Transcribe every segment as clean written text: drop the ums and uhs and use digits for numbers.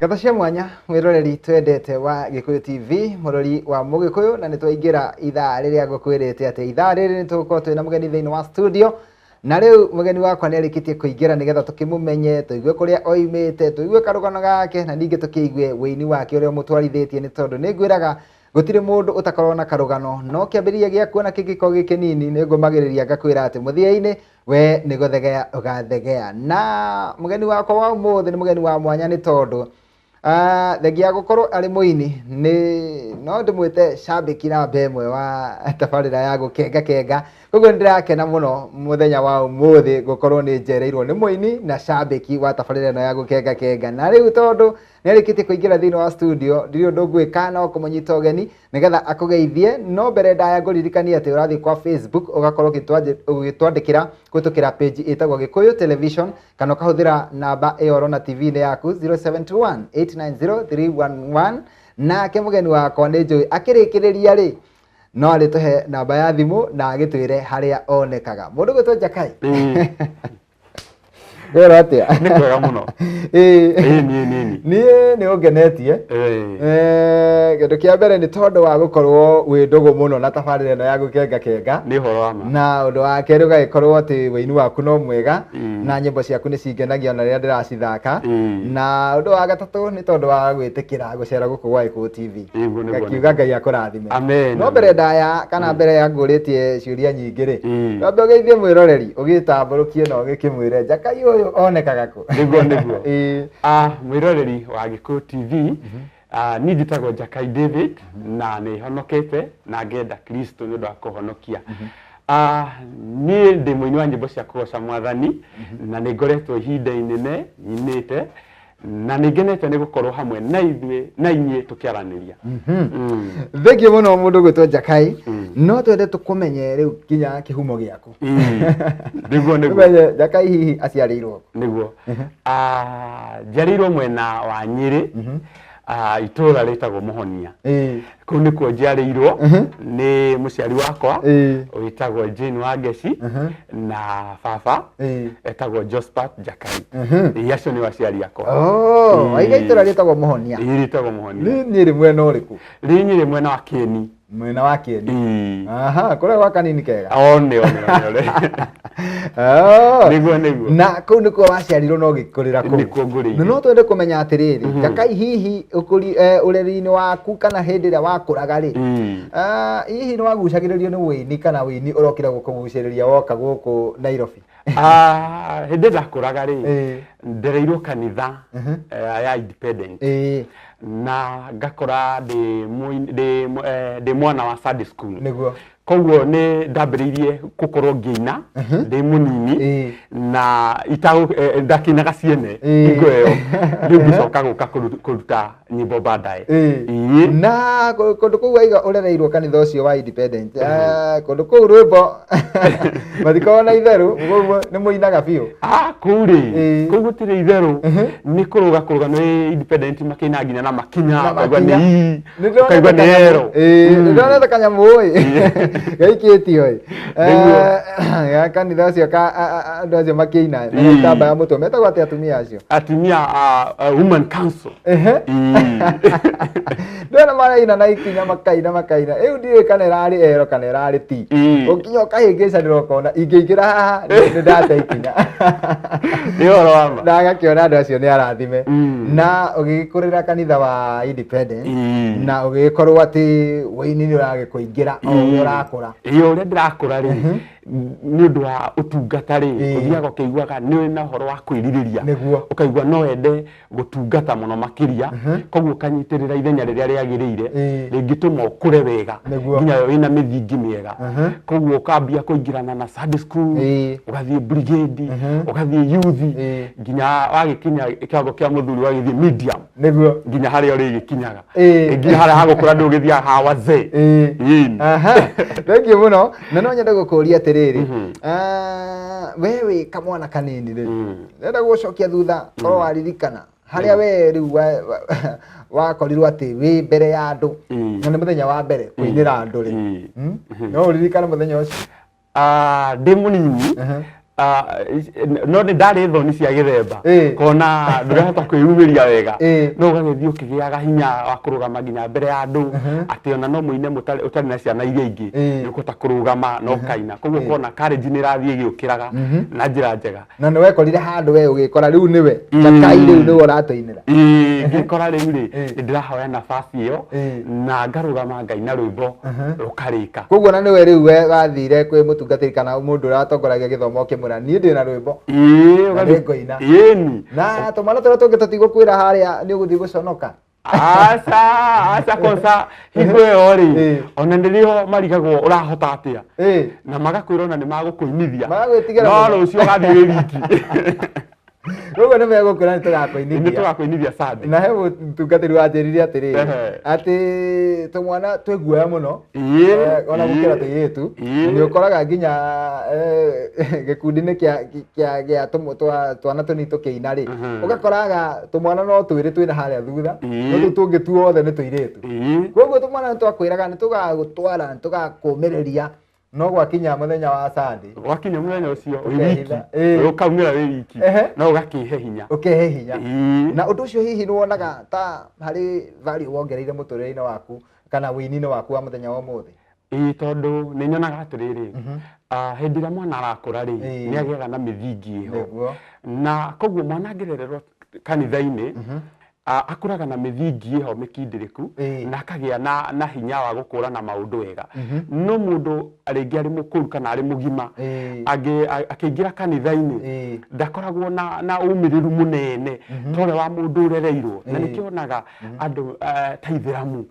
Ngata cia mwanya mwiroreri twendete wa Gikuyu TV murori wa Mugikuyu na nitwaingira ithaa riria ngukwirite ati ithaa riri nitugukorwo twina mugeni thiini wa studio na riu mugeni wakwa ni arikitie kuingira nigetha tukimumenye tuigue kuria oimite tuigue karugano gake na ningi tukiigue wiini wake uria mutwarithitie ni tondu ningwiraga gutire mundu utakorwo na karugano no kiambiriria gia kuona kigiko gikinini ni ngumagiriria ngakwira ati muthia-ini we ni guthegea ugathegea na mugeni wakwa wa umuthi ni mugeni wa mwanya ni tondu thegia gukorwo ari muini ni no ndimwite shabiki namba imwe wa tabarira ya gukenga koguo ndirakena muno muthenya wa umuthi gukorwo ni njereirwo ni muini na shabiki wa tabarira ino ya gukenga na riu tondu ni arikitie kuingira thiini wa studio ndiri undu ngwika no kumunyita ugeni nigetha akugeithie no mbere ndaya nguririkania ati urathi kwa Facebook ugakorwo ugitwandikira kutukira page itagwo Gikuyu Television kana ukahuthira namba iyo rona TV ni yaku 0721890311 na kemugeni wakwa ni njui akirikiriria ri no arituhe namba ya thimu na agitwire haria onekaga mundu gwitwo Jakai Gora atia ni kwega muno ni ungenetie kindu kia mbere ni tondu wa gukorwo wi ndugu muno na tabarira ino ya gukenga ni horo wa ma na undu wa keri ugagikorwo ati wiini waku no mwega na nyimbo ciaku ni cingenagia ona riria ndiracithaka na undu wa gatatu ni tondu wa gwitikira gucera guku gwa Gikuyu TV ngakiuga Ngai akurathime amen no mbere ndaya kana mbere ya nguritie ciuria nyingi ri no ugeithie mwiroreri ugitamburukie no gikimwire Jakai uyu onekaga ku niguo mwiroreri wa Gikuyu TV ni njitagwo Jakai David na ni honokete na ngenda Kristo ni undu wa kuhonokia ni ndi muini wa nyimbo cia kugoca Mwathani na ni ngoretwo ihinda inene nyinite na nigenete ni gukorwo hamwe na ithuĩ na inyuĩ tukiaraniria thengio muno mundu gwitwo Jakai no twende tukumenye riu kinya kihumo giaku niguo Jakai hihi aciarirwo niguo njiarirwo mwena wa Nyeri itura ritagwo Muhonia kuu nikuo njiarirwo ni muciari wakwa witagwo Jane Wangeci na baba etagwo Josephat Jakai acio ni aciari akwa aiga itura ritagwo Muhonia ritagwo Muhonia ni Nyeri mwena uriku ri Nyeri mwena wa Kieni mwena wa Kieni kuria gwa kanini kega one niguo na kuu nikuo waciarirwo no gikurira kuu nikuo ngurire no twende kumenya atiriri Jakai hihi ureri-ini waku kana hindi ria wakuraga ri hihi ni wagucagiririo ni wiini kana wiini urokira gukuguciriria woka guku Nairobi hindi ndakuraga ri ndereirwo kanitha ya Independent na ngakora ndi mwana wa Sunday school niguo koguo ni ndambiriirie gukorwo ngiina ndi munini na ndakinaga ciene hingo iyo riu ngicoka guka kuruta nyimbo baadaye na kundu kuu aiga urereirwo kanitha ucio wa Independent kundu kuu rwimbo mathikona itheru koguo ni muinaga biu kuri koguo tire itheru ni kuruga ni Independent makina nginya na makinya kaigwa ni ero ndona kanyamu gaikitio ya kanitha ucio ka andu acio makiina na tamba ya mutwe metagwo ati atumia acio woman council ndona maraina na ikinya makaina riu ndiwe kana irari ero kana irari ti ukinya ukahingica ndirokona ingĩingĩra haha nĩ ndate ikinya nĩ horo wa ma ndagakiona andu acio nĩ arathime na ũgĩgĩkũrĩra kanitha wa Independent na ũgĩgĩkorwo atĩ wiini nĩ ũragĩkũingĩra o ũrĩa ũrakũra ũrĩa ndĩrakũra rĩ nĩ ũndũ wa ũtungata rĩ ũthiaga ũkĩiguaga nĩ na ũhoro wa kwĩrirĩria ũkaigua no wende gũtungata mũno makĩria koguo ũkanyitĩrĩra ithenya rĩrĩa rĩagĩrĩire rĩngĩtũma ũkũre wega nginya wĩna mĩthingi mĩega koguo ũkambia kũingĩrana na Sunday school ũgathiĩ brigade ũgathiĩ youth nginya wagĩkinya kĩwango kĩa mũthuri wagĩthiĩ medium nginya harĩa ũrĩgĩkinyaga nginya harĩa hagũkũra ndũgĩthiaga ha wazee thengio mũno na no nyende gũkũria atiriri wewe kamwana kanini ri ndenda gucokia thutha korwo waririkana haria we riu wakorirwo ati wi mbere ya andu na ni muthenya wa mbere kuinira andu ri no uririkana muthenya ucio ndi munini no nĩ ndarĩ thoni cia gĩthemba kona ndũrahota kwĩyumĩria wega no ũgagĩthiĩ ũkĩgĩaga hinya wa kũrũgama nginya mbere ya andũ atĩ ona no mũine ũtarĩ na ciana iria ingĩ nĩ ũkũhota kũrũgama no kaina koguo kona courage nĩ ĩrathiĩ ĩgĩũkĩraga na njĩra njega na nĩ wekorire handũ we ũgĩkora rĩu nĩwe Jakai rĩu nĩwe ũratũinĩra ngĩkora rĩu rĩ ndĩrahoya nafasi ĩyo na ngarũgama ngaina rwĩmbo rũkarĩka koguo na nĩwe rĩu we wathire kwĩ mũtungatĩri kana mũndũ ũratongoragia gĩthomo kĩmũra niĩ ndĩ na rwĩmbo ũgathiĩ na tũmwana tũrĩa tũngĩ tũtigũkwĩra harĩa nĩ ũgũthiĩ gũconoka aca kosa hingo ĩyo rĩ ona nĩrĩo marigagwo ũrahota atĩa na magakwĩra ona nĩ magũkũinithia no rũciũ ũgathiĩ wiki Rogo nĩ megũkwĩra nĩ tũgakũinithia Sunday na he mũtungatĩri wanjĩrire atĩrĩ atĩ tũmwana twĩ guoya mũno ona gũkĩra tũirĩtu nĩ ũkoraga nginya gĩkundi-inĩ kĩa twana tũnini tũkĩina rĩ ũgakoraga tũmwana no twĩrĩ twĩna harĩa thutha no tũu tũngĩ tuothe nĩ tũirĩtu koguo tũmwana nĩ twakwĩraga nĩ tũgagũtwara nĩ tũgakũmĩrĩria no gwakinya mũthenya wa Sunday gwakinya mũthenya ũcio wiki ũkaumĩra wĩ wiki no ũgakĩhe hinya ũkehe hinya na ũndũ ũcio hihi nĩ wonaga ta harĩ value wongereire mũtũrĩre-inĩ waku kana wĩini-inĩ waku wa mũthenya wa ũmũthĩ tondũ nĩ nyonaga atĩrĩrĩ hĩndĩ ĩrĩa mwana arakũra rĩ nĩ agĩaga na mĩthingi ĩho na koguo mwana angĩrererwo kanitha-inĩ akũraga na mĩthingi ĩho mĩkindĩrĩku na akagĩa na hinya wa gũkũrana maũndũ wega no mũndũ rĩngĩ arĩ mũkũru kana arĩ mũgima akĩingĩra kanitha-inĩ ndakoragwo na ũmĩrĩru mũnene ta ũrĩa wa mũndũ ũrereirwo na nĩkĩonaga andũ ta Ithĩramu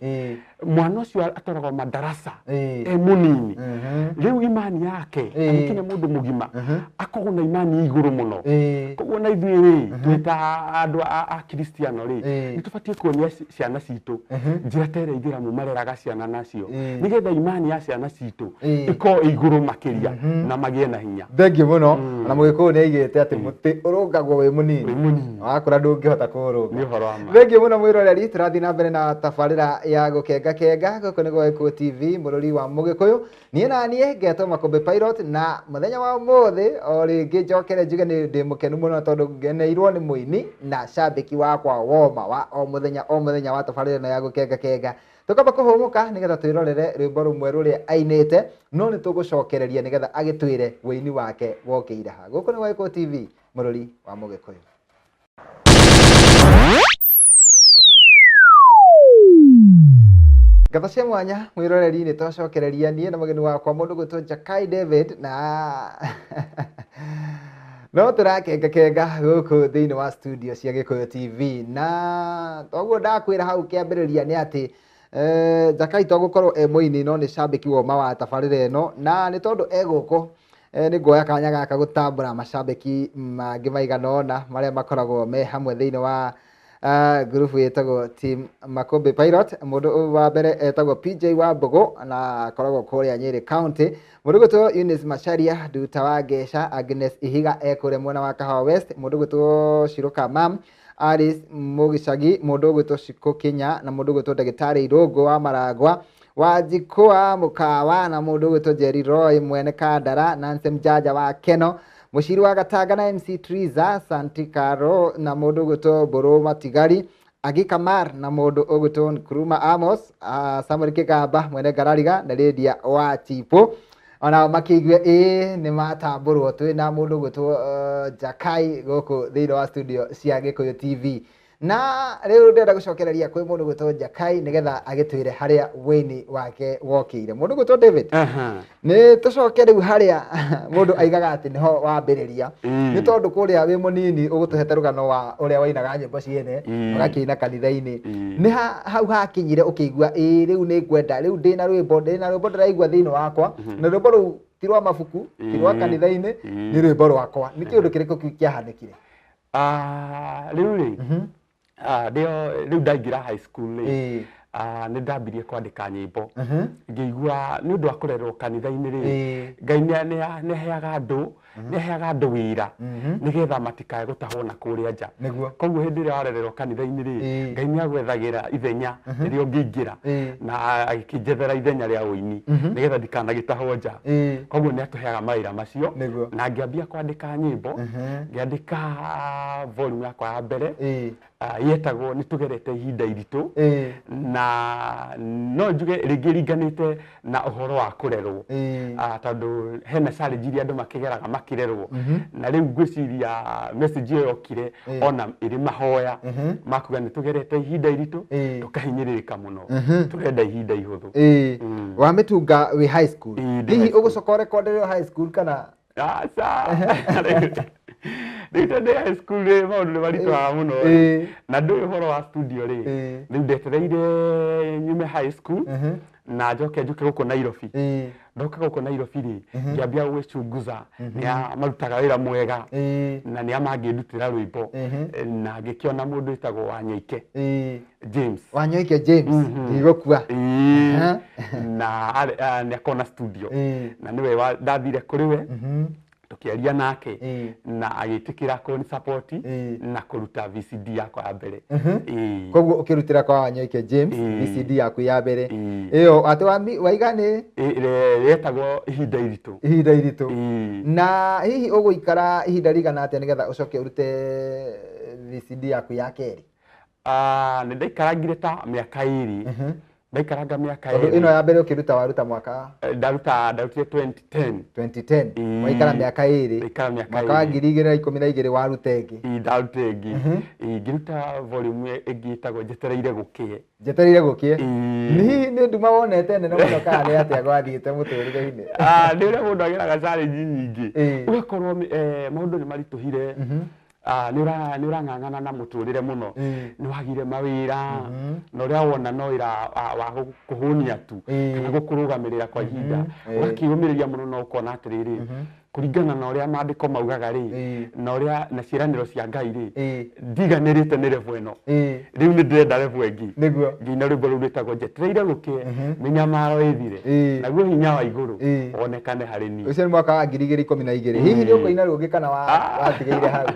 mwana ũcio atwaragwo madarasa mũnini rĩu imani yake agĩkinya mũndũ mũgima akoragwo na imani igũrũ mũno koguo na ithuĩ rĩ twĩ ta andũ a Kristiano rĩ nĩ tũbatiĩ kuonia ciana citũ njĩra ta ĩrĩa Ithĩramu mareraga ciana nacio nĩgetha imani ya ciana citũ ĩkorwo igũrũ makĩria na magĩe na hinya thengiũ mũno na Mũgĩkũyũ nĩ aigĩte atĩ mũtĩ ũrũngagwo wĩ mũnini wakũra ndũngĩhota kũũrũnga thengiũ mũno mwĩroreri tũrathiĩ na mbere na tabarĩra ya gũkenga gũkũ nĩ Gĩkũyũ TV mũrũri wa Mũgĩkũyũ niĩ na niĩ ngetwo Makũmbĩ Pilot na mũthenya wa ũmũthĩ o rĩngĩ njokere njuge nĩ ndĩ mũkenu mũno tondũ ngeneirwo nĩ mũini na cambĩki wakwa woma wa o mũthenya wa tabarĩra ĩno ya gũkenga tũkamba kũhũmũka nĩgetha twĩrorere rwĩmbo rũmwe rũrĩa ainĩte no nĩ tũgũcokereria nĩgetha agĩtwĩre wĩini wake wokĩire ha gũkũ nĩ Gĩkũyũ TV mũrũri wa Mũgĩkũyũ. Ngatho cia mwanya mwĩroreri nĩ twacokereria niĩ na mũgeni wakwa mũndũ gwĩtwo Jakai David na no tũrakenga gũkũ thĩinĩ wa studio cia Gĩkũyũ TV na toguo ndakwĩra hau kĩambĩrĩria nĩ atĩ Jakai to gũkorwo mũini no nĩ cambĩki woma wa tabarĩra ĩno na nĩ tondũ gũkũ nĩ nguoya kanya gaka gũtambũra macambĩki mangĩ maigana ũna marĩa makoragwo me hamwe thĩinĩ wa group yetagwo team Makũmbĩ Pilot mũndũ wa mbere etagwo PJ Wambũgũ na akoragwo kũrĩa Nyĩrĩ County mũndũ gwĩtwo Eunice Macharia Nduta wa Ngeca Agnes Ihiga ekũrĩa mwena wa Kahawa West mũndũ gwĩtwo Shiruka Mam Alice Mũgicagi mũndũ gwĩtwo Shiko Kinya na mũndũ gwĩtwo Ndagĩtarĩ Irũngũ wa Maragwa Wanjikũ wa Mũkawa na mũndũ gwĩtwo Jerry Roy mwene Kandara Nancy Mjaja wa Keno Mũciri wa Gatanga na MC Triza Santi Karo na mũndũ gwĩtwo Mbũrũ Matigari Agi Kamar na mũndũ ũgwĩtwo Nkrumah Amos Samuel Kĩgamba mwene Ngarariga na Lydia wa Chipo ona makĩigua nĩ matambũrwo twĩ na mũndũ gwĩtwo Jakai gũkũ thĩinĩ wa studio cia Gĩkũyũ TV na rĩu ndĩrenda gũcokereria kwĩ mũndũ gwĩtwo Jakai nĩgetha agĩtwĩre harĩa wĩini wake wokĩire mũndũ gwĩtwo David nĩ tũcoke rĩu harĩa mũndũ aigaga atĩ nĩho wambĩrĩria nĩ tondũ kũrĩa wĩ mũnini ũgũtũhete rũgano wa ũrĩa wainaga nyĩmbo ciene ũgakĩina kanitha-inĩ nĩ hau hakinyire ũkĩigua rĩu nĩ ngwenda rĩu ndĩna rwĩmbo ndĩraigua thĩinĩ wakwa na rwĩmbo rũu ti rwa mabuku ti rwa kanitha-inĩ nĩ rwĩmbo rwakwa nĩ kĩũndũ kĩrĩkũ kĩahanĩkire rĩu rĩ rĩu ndaingĩra high school rĩ nĩ ndambirie kwandĩka nyĩmbo ngĩigua nĩ ũndũ wa kũrerwo kanitha-inĩ rĩ Ngai nĩ aheaga andũ nĩ aheaga andũ wĩra nĩgetha matikae gũtahwo na kũrĩa nja. Koguo hĩndĩ ĩrĩa warererwo kanitha-inĩ rĩ, Ngai nĩagwethagĩra ithenya rĩrĩa ũngĩingĩra na agĩkĩnjethera ithenya rĩa ũini nĩgetha ndikanagĩtahwo nja. Koguo nĩatũheaga mawĩra macio na ngĩambia kwandĩka nyĩmbo, ngĩandĩka volume yakwa ya mbere yetagwo nĩtũgerete ihinda iritũ, na no njuge rĩngĩ ringanĩte na ũhoro wa kũrerwo, tondũ hena challenge iria andũ makĩgeraga makĩrerwo, na rĩu ngwĩciria message ĩyo yokire ona ĩrĩ mahoya makuga nĩtũgerete ihinda iritũ, tũkahinyĩrĩrĩka mũno, tũrenda ihinda ihũthũ. Wamĩtunga wĩ high school, hihi ũgũcoka ũrekonderwo high school kana? Aca rĩu tondũ high school rĩ maũndũ nĩmaritũhaga mũno, na ndũĩ ũhoro wa studio rĩ, rĩu ndetereire nyume high school na njoke njũke gũkũ Nairobi. Ndoka gũkũ Nairobi rĩ, ngĩambia gwĩcunguza nĩa marutaga wĩra mwega na nĩa mangĩndutĩra rwĩmbo, na ngĩkĩona mũndũ wĩtagwo Wanyoike James. Wanyoike James ndigũkua, na nĩakona studio na nĩwe ndathire kũrĩ we tukiaria nake na agĩtĩkĩra kũni support na kũruta VCD yakwa ya mbere. Koguo ukirutira kwa Wanyoike James VCD yaku ya mbere iyo ati waigane yetagwo ihinda iritũ. Ihinda iritũ. Na hihi ũgũikara ihinda rigana atĩa nĩgetha ũcoke ũrute VCD yaku ya kerĩ? Nĩ ndaikarangire ta mĩaka ĩrĩ. Ndaikaranga mĩaka ĩrĩ. Ĩno ya mbere ũkĩruta waruta mwaka? Ndarutire 2010. 2010. Waikara mĩaka ĩrĩ. Ndaikara mĩaka ĩrĩ. Mwaka wa 2012 waruta ĩngĩ. Ndaruta ĩngĩ. Ngĩruta volume ĩngĩ ĩtagwo Njetereire Gũkĩe. Njetereire Gũkĩe. Hihi nĩ nduma wonete nene mũno kana nĩ atĩa gwathiĩte mũtũrĩre-inĩ? Nĩ ũrĩa mũndũ ageraga challenge nyingĩ. Ũgakorwo maũndũ nĩ maritũhire. Nĩ ũrang'ang'ana na mũtũrĩre mũno, nĩ wagire mawĩra na ũrĩa wona no wĩra wa kũhũnia tu kana gũkũrũgamĩrĩra kwa ihinda, ũgakĩũmĩrĩria mũno na ũkona atĩrĩrĩ, kũringana na ũrĩa maandĩko maugaga rĩ, na ũrĩa na ciĩranĩro cia Ngai rĩ, ndiganĩrĩte nĩ level ĩno, rĩu nĩ ndĩrenda level ĩngĩ. Nginya rwĩmbo rũu rwĩtagwo Njetereire Gũkĩe, mĩnyamaro ĩthire, naguo hinya wa igũrũ wonekane harĩ niĩ. Ũcio nĩ mwaka wa 2012. Hihi nĩ ũkũina rũngĩ kana watigĩire hau?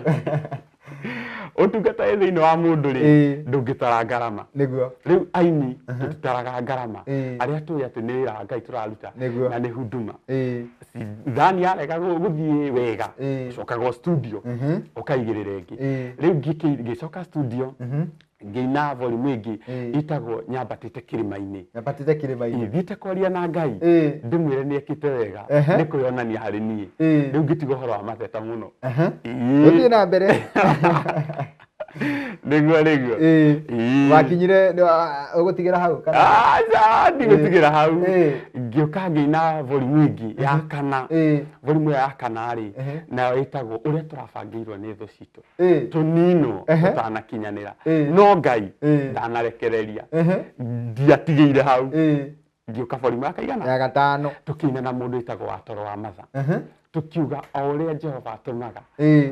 Ũtungata thĩinĩ wa mũndũ rĩ, ndũngĩtara ngarama. Rĩu aini tũtitaraga ngarama, arĩa tũĩ atĩ nĩ wĩra wa Ngai tũraruta na nĩ huduma. Thani yarega gũthiĩ wega, cokaga studio ũkaigĩrĩra ĩngĩ. Rĩu ngĩcoka studio ngĩina volume ĩngĩ ĩtagwo Nyambatĩte Kĩrĩma-inĩ. Nyambatĩte Kĩrĩma-inĩ. Thiĩte kwaria na Ngai ndĩmwĩre nĩekĩte wega, nĩ kwĩonania harĩ niĩ. Rĩu ngĩtiga ũhoro wa mateta mũno. Ũthiĩ na mbere. Nĩguo. Wakinyire ũgũtigĩra hau kana? Ndigũtigĩra hau. Ngĩũka ngĩina volume ĩngĩ ya kana. Volume ya kana rĩ, nayo ĩtagwo Ũrĩa Tũrabangĩirwo nĩ Thũ Citũ. Tũninwo tũtanakinyanĩra. No Ngai ndanarekereria. Ndiatigĩire hau. Ngĩũka volume ya kaigana? Ya gatano. Tũkĩina na mũndũ wĩtagwo Watoro wa Matha. Tukiuga o ũrĩa Jehova atũmaga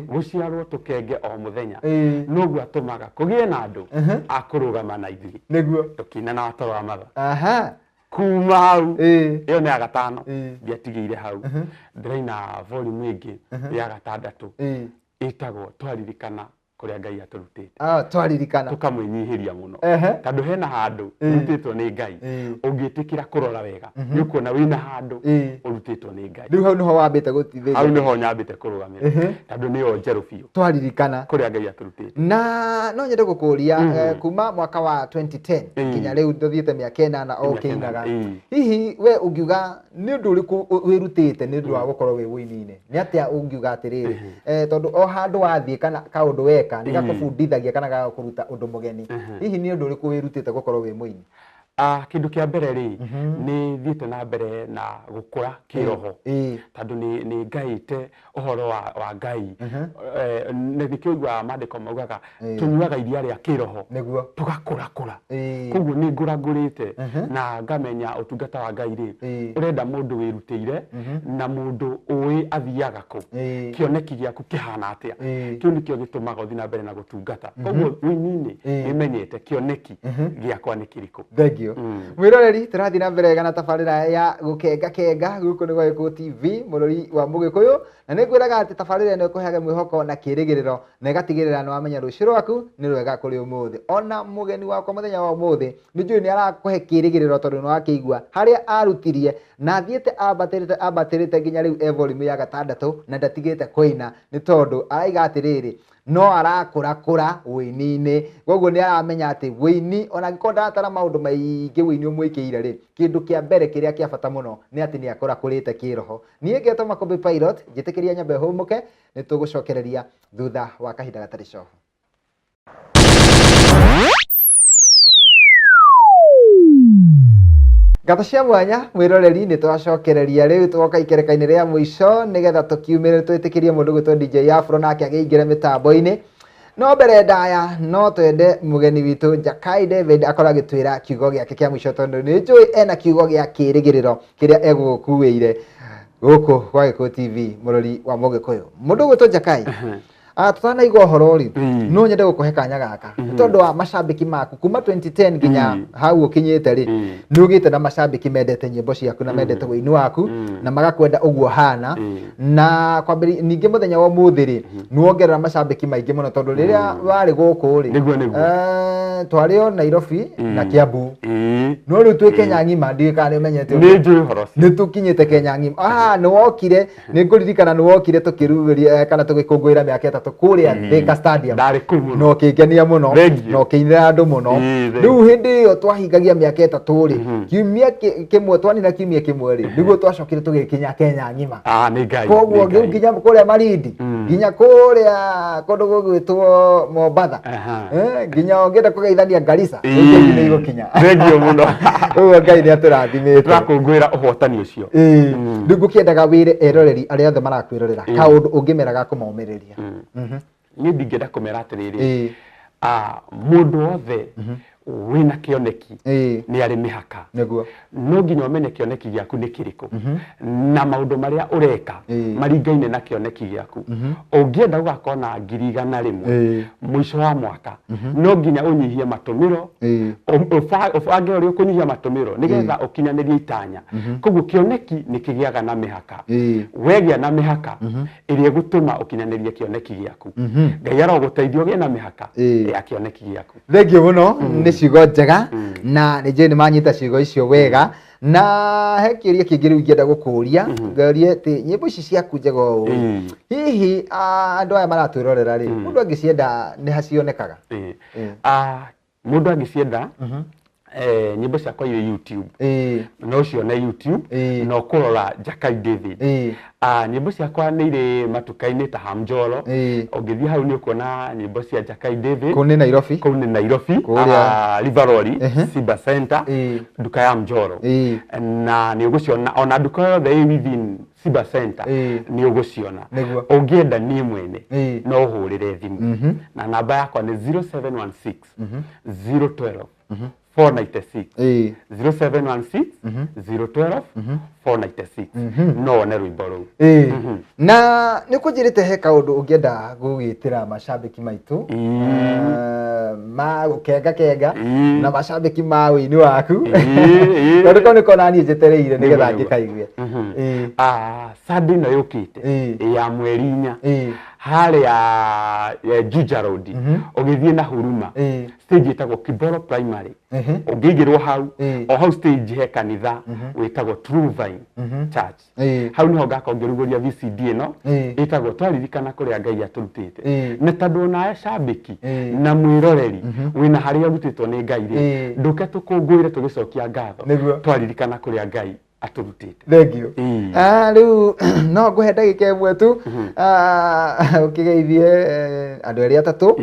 gũciarwo tũkenge o mũthenya, noguo atũmaga kũgĩe na andũ a kũrũgama na ithuĩ. Nĩguo tũkĩina na Watoro wa Matha. Kuma hau ĩyo nĩ ya gatano, ndiatigĩire hau. Ndĩraina volume ĩngĩ ya gatandatũ ĩtagwo Twaririkana kũrĩa Ngai atũrutĩte. Twaririkana. Tũkamwĩnyihĩria mũno, tondũ hena handũ ũrutĩtwo nĩ Ngai, ũngĩtĩkĩra kũrora wega nĩ ũkuona wĩna handũ ũrutĩtwo nĩ Ngai. Rĩu hau nĩho wambĩte gũtithĩria? Hau nĩho nyambĩte kũrũgamĩrĩra, tondũ nĩyo njerũ biũ. Twaririkana kũrĩa Ngai atũrutĩte. Na no nyende gũkũria kuma mwaka wa 2010 nginya rĩu ndũthiĩte mĩaka ĩnana o ũkĩinaga, hihi we ũngiuga nĩ ũndũ ũrĩkũ wĩrutĩte nĩ ũndũ wa gũkorwo wĩ wĩini-inĩ? Nĩ atĩa ũngiuga atĩrĩrĩ, tondũ o handũ wathiĩ kana kaũndũ weka nĩ gakũbundithagia kana gagakũruta ũndũ mũgeni, hihi nĩ ũndũ ũrĩkũ wĩrutĩte gũkorwo wĩ mũini? Kĩndũ kĩa mbere rĩ, nĩ thiĩte na mbere na gũkũra kĩroho, tondũ nĩ ngaĩte ũhoro wa Ngai. Nĩkĩo ũiguaga maandĩko maugaga tũnyuaga iria rĩa kĩroho tũgakũra. Koguo nĩ ngũragũrĩte na ngamenya ũtungata wa Ngai rĩ, ũrenda mũndũ wĩrutĩire na mũndũ ũĩ athiaga kũ, kĩoneki gĩaku kĩhana atĩa. Kĩu nĩkĩo gĩtũmaga ũthiĩ na mbere na gũtungata. Koguo wĩini-inĩ nĩmenyete kĩoneki gĩakwa nĩ kĩrĩkũ. you mwiroreri turathi na mbere gana tabarira ya gukenga kenga guku ni gwa Gikuyu TV murori wa Mugikuyu na ningwiraga ati tabarira ino ikuheaga mwihoko na kirigiriro na igatigirira ni wamenya rucio rwaku ni rwega kuri umuthi ona mugeni wakwa muthenya wa umuthi ni njui ni arakuhe kirigiriro tondu ni wakigua haria arutirie na thiete ambatirite nginya riu volume ya 6 na ndatigite kuina ni tondu araiga atiriri no arakura wini-ini koguo ni aramenya ati wini ona gikonda atara maundu maingi wini umwikire ri kindu kia mbere kiria kia bata muno ni ati ni akurakurite kiroho nie ngeto Makombe Pilot njitikiria nyambe humuke ni tugucokereria thutha wa kahinda gatari coho. Ngata cia mwanya mwiroreri ni twacokereria riu tugoka ikereka-ini ria mwico nigetha tukiumire twitikirie mundu gwitwo DJ Afro nake ageingire mitambo-ini no mbere ndaya no twende mugeni witu Jakai David akora gitwira kiugo giake kia mwico tondu ni njui ena kiugo gia kirigiriro kiria egukuire guku gwa Gikuyu TV murori wa Mugikuyu mundu gwitwo Jakai tutanaigua horo ri no nyende gukuhe kanya gaka tondu wa macambiki maku kuma 2010 nginya hau ukinyite ri ni ugite na macambiki mendete nyimbo ciaku na mendete wini waku na magakwenda uguo hana na kwambiri ningi muthenya wa muthi ri ni wongerera macambiki maingi muno tondu riria wari guku ri twario Nairobi na Kiambu no riu twi Kenya ngima ndika ni menyete ni njui horo ni tukinyite Kenya ngima ni wokire ni nguririkana ni wokire tukirugeria kana tugikungwira miaka kuria Thika Stadium no kigenia muno no kiinira andu muno riu hindi iyo twahingagia miaka 3 ri kiumia kimwe twanina kiumia kimwe ri niguo twacokire tugikinya Kenya ngima ni ngai koguo nginya kuria Malindi nginya kuria kundu gugwitwo Mombasa nginya ongenda kugeithania Garissa nginya igukinya thengio muno uguo ngai ni aturathimite turakungwira uhotani ucio niguo kiendaga wire eroreri aria othe marakwirorera kaundu ungimeraga kumaumireria ni ndingenda kumera atiriri mundu wothe wina kioneki ni ari mihaka niguo no nginya umenye kioneki giaku ni kiriko na maundu maria ureka maringaine na kioneki giaku ungienda ugakona 100,000 mwisho wa mwaka no nginya unyihie matumiro ubange uri kunyihia matumiro nigetha ukinyanirie itanya koguo kioneki ni kigiaga na mihaka wegia na mihaka iria gutuma ukinyanirie kioneki giaku ngai aroguteithia ugie na mihaka ya kioneki giaku thengio muno ni ciugo njega na ni njui ni manyita ciugo icio wega na he kiuria kingi riu ngienda gukuria ngarie ati nyimbo ici ciaku njega uu hihi andu aya maratwirorera ri mundu angicienda ni hacionekaga mundu angicienda nyimbo ciakwa iri YouTube no cione YouTube no kurora Jakai David nyimbo ciakwa ni iri matuka-ini ta Hamjolo ungithia hau ni ukuona nyimbo cia Jakai David kuni Nairobi Riveroli Simba Center duka ya Hamjolo na ni uguciona ona duka yothe within Simba Center ni uguciona ungienda ni mwene no uhurire thimu na namba yakwa ni 0716 012 496 0716 012 496 no ne rwimbo ru na ni kunjirite he kaundu ungienda gugitira macambiki maitu ma gukenga na macambiki ma wini waku tondu ko niko nani njetereire nigetha ngikaigue Sunday no yukite ya mweri 4 haria Juja Road ugithie na Huruma stage itagwo Kiboro Primary ungigirwo hau o hau stage he kanitha witagwo True Vine Church hau niho ngakongeruguria VCD ino itagwo twaririkana kuria Ngai aturutite na tondu na acambiki na mwiroreri wina haria rutitwo ni Ngai ri nduke tukungwire tugicokia ngatho twaririkana kuria Ngai aturutite thengio riu no nguhe ndagika imwe tu ukigeithie andu eri atatu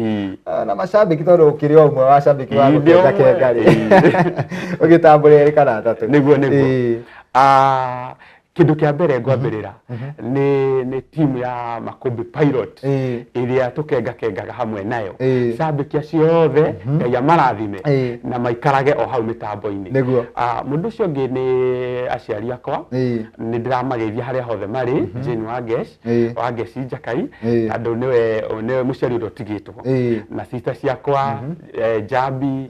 na macambiki tondu ukiri o umwe wa cambiki wa gukenga kenga ri ugitambure kana atatu niguo kindu kia mbere ngwambirira ni timu ya Makombe Pilot iria tukengaga hamwe nayo cambiki acio othe ngai amarathime na maikarage o hau mitambo-ini mundu ucio ngi ni aciari akwa ni ndiramageithia haria hothe mari Jane wa Gesi Jakai tondu niwe muciari uria utigitwo na sister ciakwa Jambi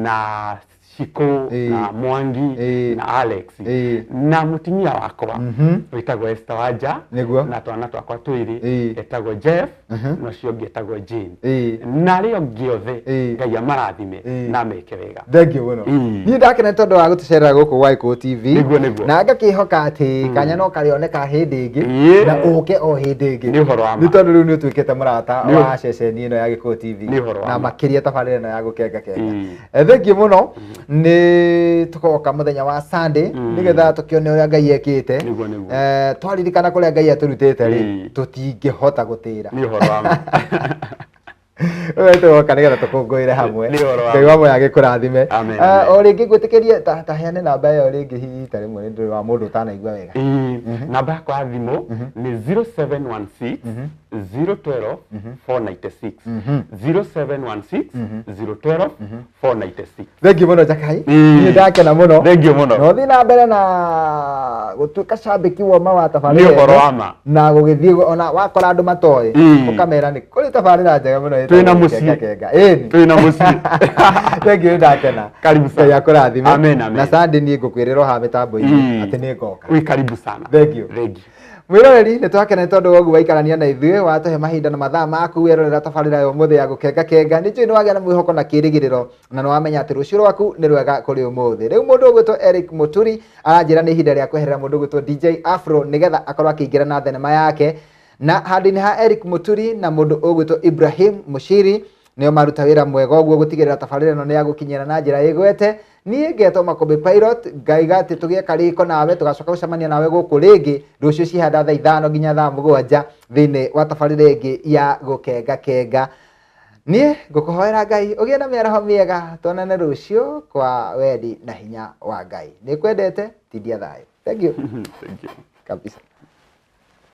na Shiko na Mwangi na Alex na mutumia wakwa witagwo Esther Wanja na twana twakwa twiri etagwo Jeff na cio ngetagwo Jane na rio giothe Ngai amarathime na meke wega. Thengio muno. Ni ndakena tondu wa gutucerera guku Waiko TV na ngakihoka ati kanya no karioneka hindi ingi na uke o hindi ingi ni tondu riu ni utwikite murata wa ceceni ino ya Gikuyu TV na makiria tabarira ino ya gukenga kenga. Thengio muno. Ni tukoka muthenya wa Sunday nigetha tukione uria Ngai ekite twaririkana kuria Ngai aturutite ri tutingihota gutira ni horo wa wewe tukoka nigetha tukunguire hamwe Ngai wa moya gikurathime o ringi gwitikiria ta heane namba iyo ringi hihi ta rimwe ndi wa mundu utanaigua wega namba yakwa ya thimu ni 0716 012 496 0716 012 496. Thengio muno Jakai ni ndakena muno. Thengio muno no thi na mbere na gutuika shabiki wa ma wa tabarira ni horo ama na gugithie ona wakora andu matoi ukamera ni kuri tabarira njega muno twina muci twina muci. Thengio ndakena karibu sana ya kurathime amen amen na Sunday ni ngukwirira ha mitambo-ini ati ni ngoka wi karibu sana. Thengio mwiroreri ni twakena tondu wogu waikarania na ithuĩ watuhe mahinda na mathaa maku werorera tabarira yo muthe ya gukenga kenga ni njui ni wagĩa na mwĩhoko na kĩrĩgĩrĩro na nĩwamenya atĩ rũciũ rwaku nĩ rwega kũrĩ ũmũthĩ. Rĩu mũndũ ũgwĩtwo Eric Muturi aranjĩra nĩ ihinda rĩa kweherera mũndũ ũgwĩtwo DJ Afro nĩgetha akorwo akĩingĩra na thenema yake na handũ-inĩ ha Eric Muturi na mũndũ ũgwĩtwo Ibrahim Mushiri nĩo maruta wĩra mwega ũguo gũtigĩrĩra tabarĩra ĩno nĩ ya gũkinyĩra na njĩra ĩgwete. Niĩ ngetwo Makombe Pilot ngaiga atĩ tũgĩe karĩko nawe tũgacoka gũcemania nawe gũkũ rĩngĩ rũciũ cihanda thaa 5 nginya thaa 7 thĩinĩ wa tabarĩra ĩngĩ ya gũkenga kenga. Niĩ ngũkũhoera Ngai ũgĩe na mĩaraho mĩega tuonane rũciũ kwa wendi na hinya wa Ngai. Nĩkwendete tindia thayũ. Thank you. Thank you Kabisa.